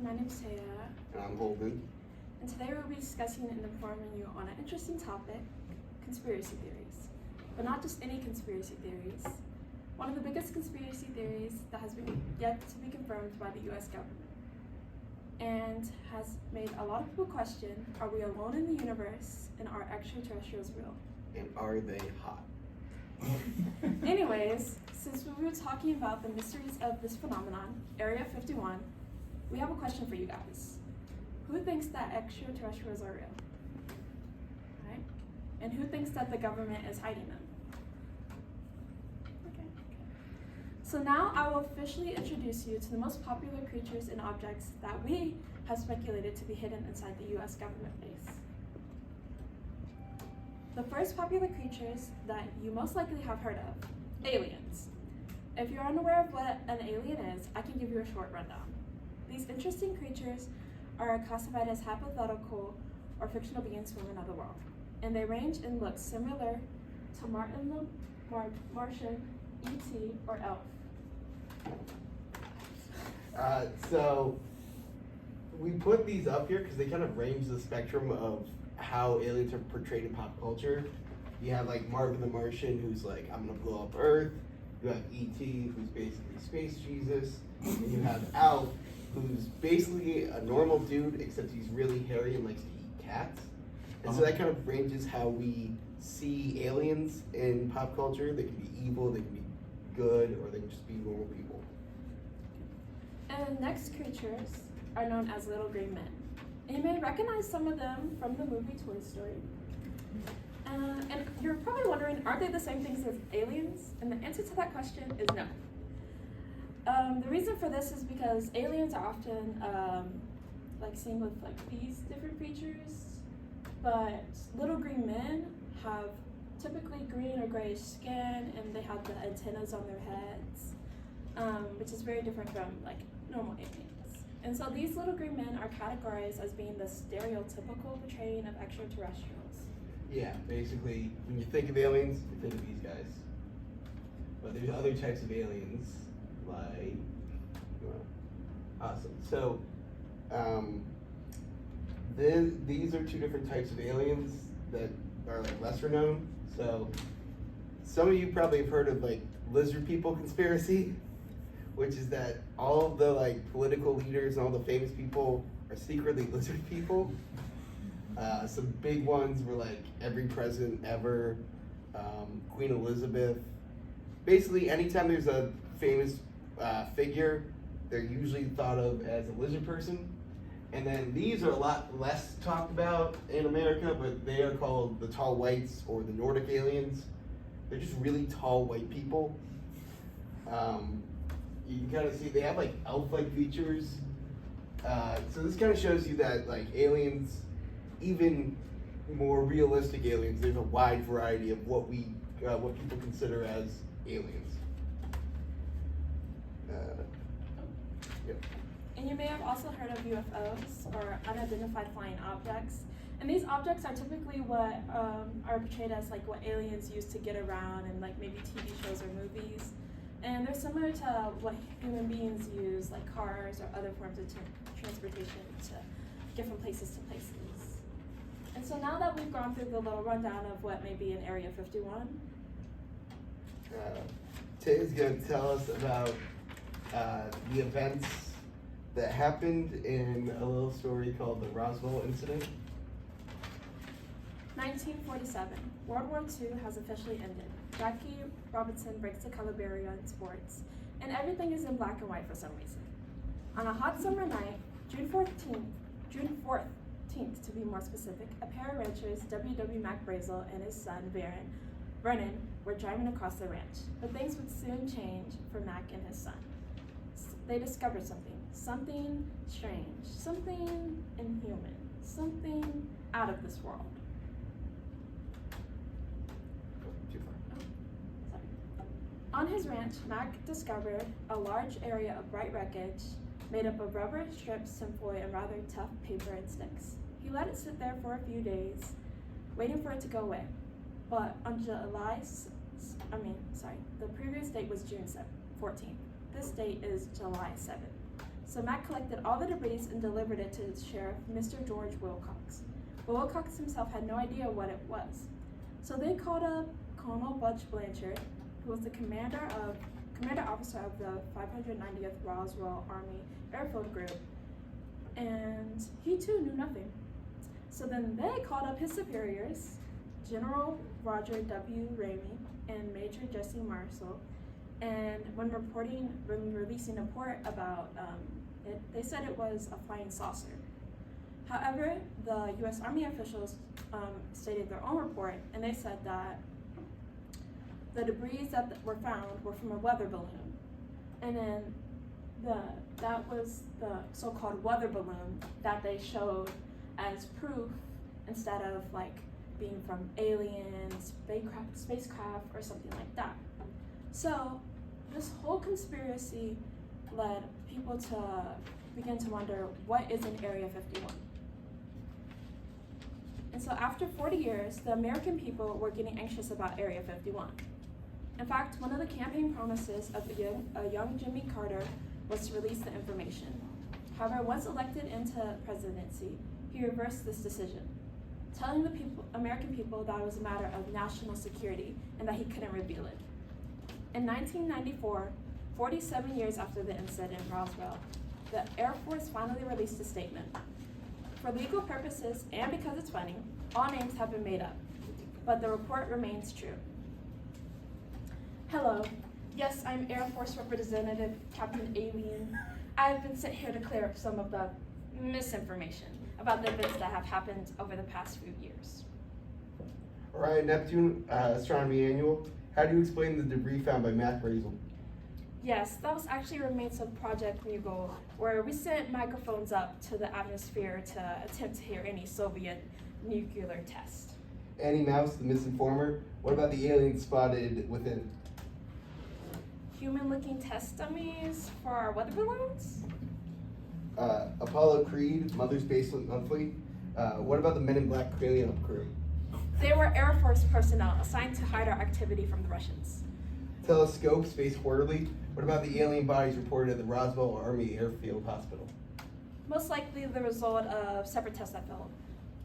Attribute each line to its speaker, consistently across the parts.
Speaker 1: my name is Tehya.
Speaker 2: And I'm Holden.
Speaker 1: And today we'll be discussing and informing you on an interesting topic, conspiracy theories. But not just any conspiracy theories. One of the biggest conspiracy theories that has been yet to be confirmed by the US government and has made a lot of people question, are we alone in the universe and are extraterrestrials real?
Speaker 2: And are they hot?
Speaker 1: Anyways, since we were talking about the mysteries of this phenomenon, Area 51, we have a question for you guys. Who thinks that extraterrestrials are real? Right? And who thinks that the government is hiding them? Okay. So now I will officially introduce you to the most popular creatures and objects that we have speculated to be hidden inside the US government base. The first popular creatures that you most likely have heard of, aliens. If you're unaware of what an alien is, I can give you a short rundown. These interesting creatures are classified as hypothetical or fictional beings from another world, and they range in looks similar to Martian, E.T., or Elf.
Speaker 2: So we put these up here because they kind of range the spectrum of how aliens are portrayed in pop culture. You have like Marvin the Martian, who's like, I'm gonna blow up Earth. You have E.T., who's basically Space Jesus. And you have Alf, who's basically a normal dude, except he's really hairy and likes to eat cats. And so that kind of ranges how we see aliens in pop culture. They can be evil, they can be good, or they can just be normal people.
Speaker 1: And next creatures are known as little green men. And you may recognize some of them from the movie Toy Story. And you're probably wondering, aren't they the same things as aliens? And the answer to that question is no. The reason for this is because aliens are often seen with like these different features, but little green men have typically green or grayish skin, and they have the antennas on their heads, which is very different from like normal aliens. And so these little green men are categorized as being the stereotypical portraying of extraterrestrials.
Speaker 2: Yeah, basically, when you think of aliens, you think of these guys. But there's other types of aliens, like, awesome. So, these are two different types of aliens that are like lesser known. So, some of you probably have heard of like lizard people conspiracy, which is that all of the like political leaders and all the famous people are secretly lizard people. Some big ones were like every president ever, Queen Elizabeth. Basically, anytime there's a famous figure, they're usually thought of as a lizard person. And then these are a lot less talked about in America, but they are called the tall whites or the Nordic aliens. They're just really tall white people. You can kind of see they have like elf-like features. So this kind of shows you that like aliens, even more realistic aliens, there's a wide variety of what people consider as aliens. Yep.
Speaker 1: And you may have also heard of UFOs, or unidentified flying objects. And these objects are typically what are portrayed as like what aliens use to get around in like maybe TV shows or movies. And they're similar to what human beings use, like cars or other forms of transportation to get from places to places. And so now that we've gone through the little rundown of what may be in Area 51,
Speaker 2: Tehya's going to tell us about the events that happened in a little story called the Roswell Incident.
Speaker 1: 1947, World War II has officially ended. Jackie Robinson breaks the color barrier in sports, and everything is in black and white for some reason. On a hot summer night, June 14th to be more specific, a pair of ranchers, W.W. Mac Brazel and his son, Vernon, were driving across the ranch. But things would soon change for Mac and his son. They discovered something strange, something inhuman, something out of this world.
Speaker 2: Too far.
Speaker 1: On his ranch, Mac discovered a large area of bright wreckage made up of rubber strips, tinfoil, and rather tough paper and sticks. He let it sit there for a few days, waiting for it to go away. But on the previous date was June 14th. This date is July 7th. So Matt collected all the debris and delivered it to his sheriff, Mr. George Wilcox. But Wilcox himself had no idea what it was. So they called up Colonel Butch Blanchard, who was the commander officer of the 590th Roswell Army Airfield Group, and he too knew nothing. So then they called up his superiors, General Roger W. Ramey and Major Jesse Marshall, and when releasing a report about it, they said it was a flying saucer. However, the U.S. Army officials stated their own report, and they said that the debris that were found were from a weather balloon, and then that was the so-called weather balloon that they showed as proof instead of like being from aliens, spacecraft, or something like that. So this whole conspiracy led people to begin to wonder, what is in Area 51? And so after 40 years, the American people were getting anxious about Area 51. In fact, one of the campaign promises of a young Jimmy Carter was to release the information. However, once elected into presidency, he reversed this decision, telling the American people that it was a matter of national security and that he couldn't reveal it. In 1994, 47 years after the incident in Roswell, the Air Force finally released a statement. For legal purposes and because it's funny, all names have been made up, but the report remains true. Hello, yes, I'm Air Force Representative Captain Alien. I've been sent here to clear up some of the misinformation about the events that have happened over the past few years.
Speaker 2: All right, Neptune Astronomy Annual. How do you explain the debris found by Matt Brazel?
Speaker 1: Yes, that was actually remains of Project Mughal, where we sent microphones up to the atmosphere to attempt to hear any Soviet nuclear test.
Speaker 2: Annie Mouse, the misinformer. What about the aliens spotted within?
Speaker 1: Human-looking test dummies for our weather balloons?
Speaker 2: Apollo Creed, Mother's Basement Monthly. What about the Men in Black cleanup crew?
Speaker 1: They were Air Force personnel assigned to hide our activity from the Russians.
Speaker 2: Telescope, Space Quarterly. What about the alien bodies reported at the Roswell Army Airfield Hospital?
Speaker 1: Most likely the result of separate tests that failed.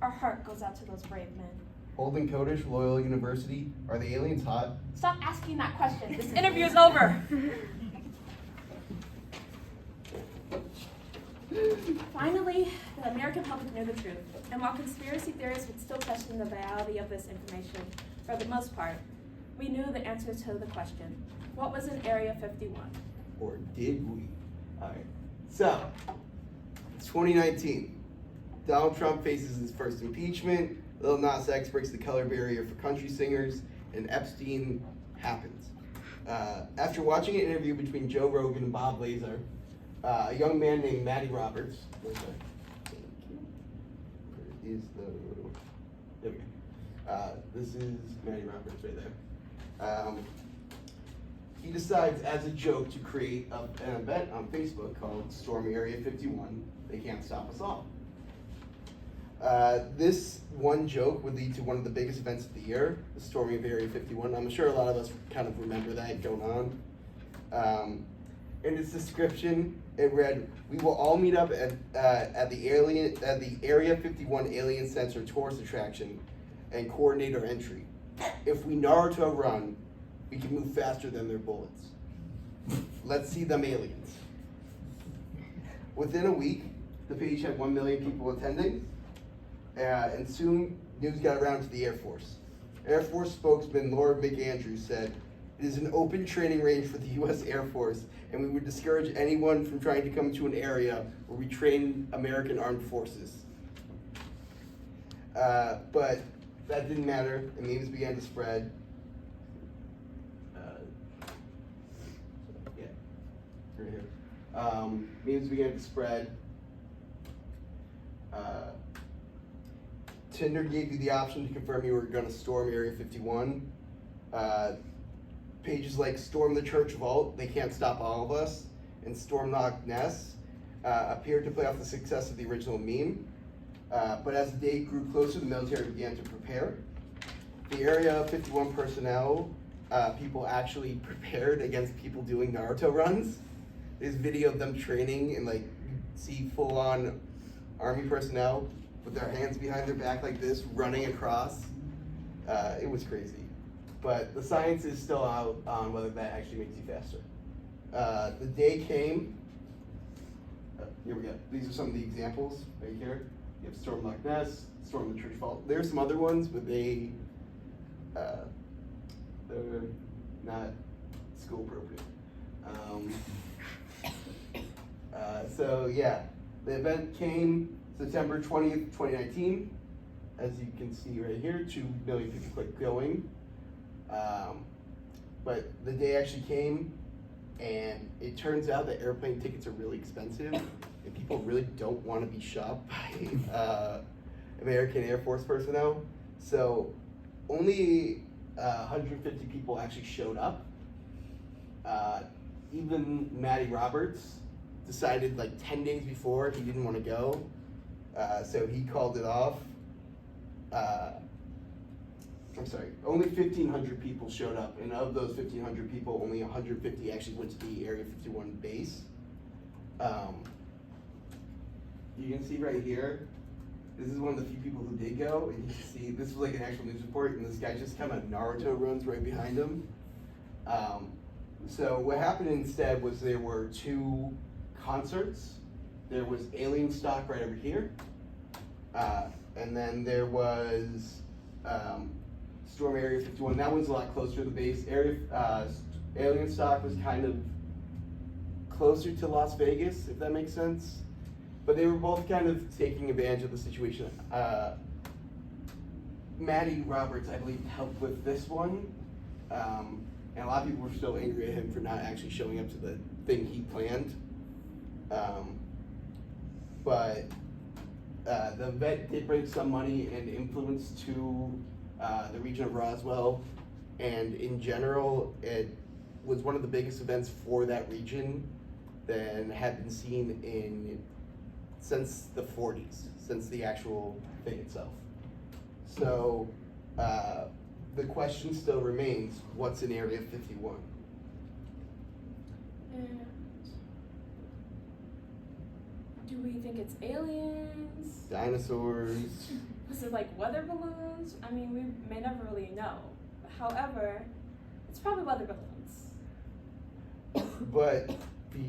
Speaker 1: Our heart goes out to those brave men.
Speaker 2: Holden Codish, Loyola University. Are the aliens hot?
Speaker 1: Stop asking that question. This interview is over. Finally, the American public knew the truth. And while conspiracy theorists would still question the reality of this information, for the most part, we knew the answer to the question, what was in Area 51?
Speaker 2: Or did we? All right. So, it's 2019. Donald Trump faces his first impeachment. Lil Nas X breaks the color barrier for country singers, and Epstein happens. After watching an interview between Joe Rogan and Bob Lazar, a young man named Matty Roberts. Where is the? There we go. This is Matty Roberts right there. He decides, as a joke, to create an event on Facebook called Storm Area 51. They can't stop us all. This one joke would lead to one of the biggest events of the year, the storming of Area 51. I'm sure a lot of us kind of remember that going on. In its description, it read, "We will all meet up at the Area 51 Alien Sensor tourist attraction and coordinate our entry. If we Naruto run, we can move faster than their bullets. Let's see them aliens." Within a week, the page had 1 million people attending, and soon news got around to the Air Force. Air Force spokesman Laura McAndrews said, "It is an open training range for the U.S. Air Force, and we would discourage anyone from trying to come to an area where we train American armed forces." But that didn't matter, and memes began to spread. Right here. Memes began to spread. Tinder gave you the option to confirm you were going to storm Area 51. Pages like Storm the Church Vault, They Can't Stop All of Us, and Storm Loch Ness appeared to play off the success of the original meme. But as the day grew closer, the military began to prepare. The Area 51 personnel, people actually prepared against people doing Naruto runs. There's video of them training and like you see full on army personnel with their hands behind their back like this, running across. It was crazy. But the science is still out on whether that actually makes you faster. The day came. Here we go. These are some of the examples right here. You have Storm Loch Ness, Storm the Church Fault. There's some other ones, but they're not school appropriate. So yeah, the event came September 20th, 2019. As you can see right here, 2 million people clicked going. But the day actually came, and it turns out that airplane tickets are really expensive, and people really don't want to be shot by American Air Force personnel. So only 150 people actually showed up. Even Matty Roberts decided like 10 days before he didn't want to go, so he called it off. I'm sorry, only 1,500 people showed up, and of those 1,500 people, only 150 actually went to the Area 51 base. You can see right here, this is one of the few people who did go, and you can see, this was like an actual news report, and this guy just kind of Naruto runs right behind him. So what happened instead was there were 2 concerts. There was Alien Stock right over here, and then there was Storm Area 51. That one's a lot closer to the base. Alien Stock was kind of closer to Las Vegas, if that makes sense. But they were both kind of taking advantage of the situation. Matty Roberts, I believe, helped with this one. And a lot of people were still angry at him for not actually showing up to the thing he planned. But the event did bring some money and influence to the region of Roswell, and in general, it was one of the biggest events for that region that had been seen since the 40s, since the actual thing itself. So the question still remains, what's in Area 51?
Speaker 1: And do we think it's aliens?
Speaker 2: Dinosaurs.
Speaker 1: Was it like weather balloons? I mean, we may never really know. However, it's probably weather balloons.
Speaker 2: But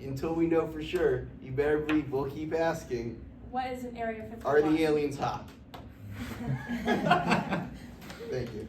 Speaker 2: until we know for sure, you better believe we'll keep asking.
Speaker 1: What is in Area 51?
Speaker 2: Are the aliens hot? Thank you.